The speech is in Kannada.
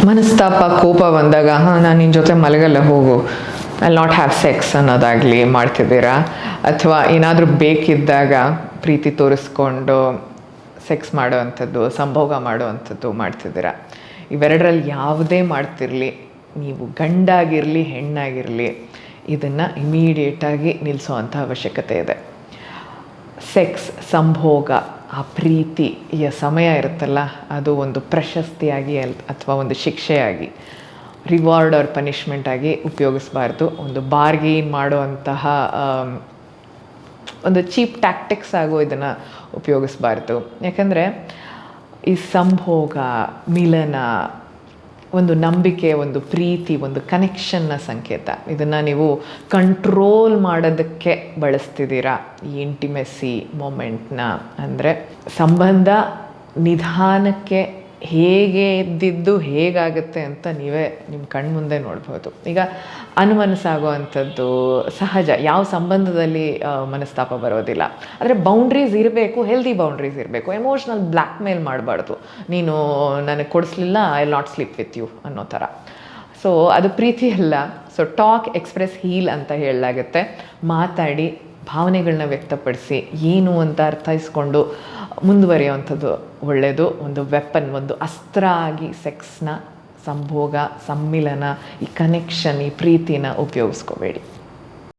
ಮನಸ್ತಾಪ ಕೋಪ ಬಂದಾಗ ನಾನು ನಿನ್ನ ಜೊತೆ ಮಲಗಲ್ಲ ಹೋಗು, ಐ ನಾಟ್ ಹ್ಯಾವ್ ಸೆಕ್ಸ್ ಅನ್ನೋದಾಗಲಿ ಮಾಡ್ತಿದ್ದೀರಾ, ಅಥವಾ ಏನಾದರೂ ಬೇಕಿದ್ದಾಗ ಪ್ರೀತಿ ತೋರಿಸ್ಕೊಂಡು ಸೆಕ್ಸ್ ಮಾಡೋವಂಥದ್ದು, ಸಂಭೋಗ ಮಾಡೋವಂಥದ್ದು ಮಾಡ್ತಿದ್ದೀರಾ. ಇವೆರಡರಲ್ಲಿ ಯಾವುದೇ ಮಾಡ್ತಿರಲಿ, ನೀವು ಗಂಡಾಗಿರಲಿ ಹೆಣ್ಣಾಗಿರಲಿ, ಇದನ್ನು ಇಮಿಡಿಯೇಟಾಗಿ ನಿಲ್ಲಿಸೋವಂಥ ಅವಶ್ಯಕತೆ ಇದೆ. ಸೆಕ್ಸ್, ಸಂಭೋಗ, ಆ ಪ್ರೀತಿಯ ಸಮಯ ಇರುತ್ತಲ್ಲ, ಅದು ಒಂದು ಪ್ರಶಸ್ತಿಯಾಗಿ ಅಥವಾ ಒಂದು ಶಿಕ್ಷೆಯಾಗಿ, ರಿವಾರ್ಡ್ ಆರ್ ಪನಿಷ್ಮೆಂಟ್ ಆಗಿ ಉಪಯೋಗಿಸಬಾರ್ದು. ಒಂದು ಬಾರ್ಗೇನ್ ಮಾಡುವಂತಹ ಒಂದು ಚೀಪ್ ಟ್ಯಾಕ್ಟಿಕ್ಸ್ ಆಗೋ ಇದನ್ನು ಉಪಯೋಗಿಸಬಾರ್ದು. ಯಾಕಂದರೆ ಈ ಸಂಭೋಗ, ಮಿಲನ ಒಂದು ನಂಬಿಕೆ, ಒಂದು ಪ್ರೀತಿ, ಒಂದು ಕನೆಕ್ಷನ್ನ ಸಂಕೇತ. ಇದನ್ನು ನೀವು ಕಂಟ್ರೋಲ್ ಮಾಡೋದಕ್ಕೆ ಬಳಸ್ತಿದ್ದೀರಾ ಈ ಇಂಟಿಮೆಸಿ ಮೊಮೆಂಟ್ನ. ಅಂದರೆ ಸಂಬಂಧ ನಿಧಾನಕ್ಕೆ ಹೇಗೆ ಇದ್ದಿದ್ದು ಹೇಗಾಗುತ್ತೆ ಅಂತ ನೀವೇ ನಿಮ್ಮ ಕಣ್ಮುಂದೆ ನೋಡ್ಬೋದು. ಈಗ ಅನುಮನಸ್ಸಾಗುವಂಥದ್ದು ಸಹಜ, ಯಾವ ಸಂಬಂಧದಲ್ಲಿ ಮನಸ್ತಾಪ ಬರೋದಿಲ್ಲ. ಆದರೆ ಬೌಂಡ್ರೀಸ್ ಇರಬೇಕು, ಹೆಲ್ದಿ ಬೌಂಡ್ರೀಸ್ ಇರಬೇಕು. ಎಮೋಷ್ನಲ್ ಬ್ಲ್ಯಾಕ್ ಮೇಲ್ ಮಾಡಬಾರ್ದು, ನೀನು ನನಗೆ ಕೊಡಿಸ್ಲಿಲ್ಲ I will not sleep with you ಅನ್ನೋ ಥರ. ಸೊ ಅದು ಪ್ರೀತಿ ಅಲ್ಲ. ಸೊ ಟಾಕ್, ಎಕ್ಸ್ಪ್ರೆಸ್, ಹೀಲ್ ಅಂತ ಹೇಳಲಾಗುತ್ತೆ. ಮಾತಾಡಿ, ಭಾವನೆಗಳನ್ನ ವ್ಯಕ್ತಪಡಿಸಿ, ಏನು ಅಂತ ಅರ್ಥೈಸ್ಕೊಂಡು ಮುಂದುವರಿಯುವಂಥದ್ದು ಒಳ್ಳೆಯದು. ಒಂದು ವೆಪನ್, ಒಂದು ಅಸ್ತ್ರ ಆಗಿ ಸೆಕ್ಸ್ನ, ಸಂಭೋಗ, ಸಮ್ಮಿಲನ, ಈ ಕನೆಕ್ಷನ್, ಈ ಪ್ರೀತಿನ ಉಪಯೋಗಿಸ್ಕೋಬೇಡಿ.